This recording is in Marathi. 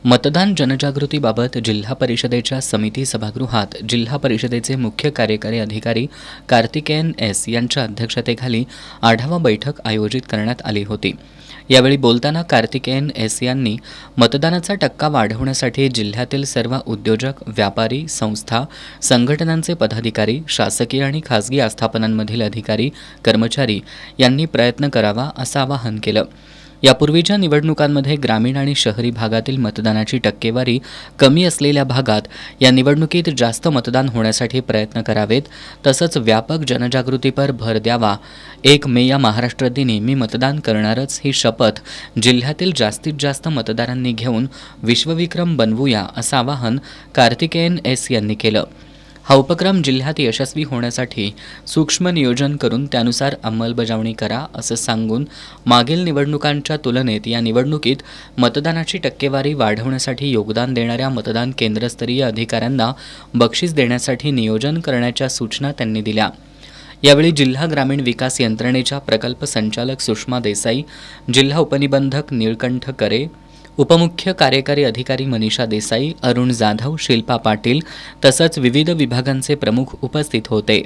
मतदान जनजागृतीबाबत जिल्हा परिषदेच्या समिती सभागृहात जिल्हा परिषदेचे मुख्य कार्यकारी अधिकारी कार्तिकेयन एस यांच्या अध्यक्षतेखाली आढावा बैठक आयोजित करण्यात आली होती। यावेळी बोलताना कार्तिकेयन एस यांनी मतदानाचा टक्का वाढवण्यासाठी जिल्ह्यातील सर्व उद्योजक, व्यापारी, संस्था, संघटनांचे पदाधिकारी, शासकीय आणि खासगी आस्थापनांमधील अधिकारी, कर्मचारी यांनी प्रयत्न करावा असं आवाहन केलं। यापूर्वीच्या निवडणुकांमध्ये ग्रामीण आणि शहरी भागातील मतदानाची टक्केवारी कमी असलेल्या भागात या निवडणुकीत जास्त मतदान होण्यासाठी प्रयत्न करावेत, तसंच व्यापक जनजागृतीपर भर द्यावा। 1 मे या महाराष्ट्र दिनी मी मतदान करणारच ही शपथ जिल्ह्यातील जास्तीत जास्त मतदारांनी घेऊन विश्वविक्रम बनवूया असं आवाहन कार्तिकेयन एस यांनी केलं। हा उपक्रम जिल्ह्यात यशस्वी होण्यासाठी सूक्ष्म नियोजन करून त्यानुसार अंमलबजावणी करा असं सांगून मागील निवडणुकांच्या तुलनेत या निवडणुकीत मतदानाची टक्केवारी वाढवण्यासाठी योगदान देणाऱ्या मतदान केंद्रस्तरीय अधिकाऱ्यांना बक्षीस देण्यासाठी नियोजन करण्याच्या सूचना त्यांनी दिल्या। यावेळी जिल्हा ग्रामीण विकास यंत्रणेच्या प्रकल्प संचालक सुषमा देसाई, जिल्हा उपनिबंधक निळकंठ करे, उपमुख्य कार्यकारी अधिकारी मनीषा देसाई, अरुण जाधव, शिल्पा पाटील तसंच विविध विभागांचे प्रमुख उपस्थित होते।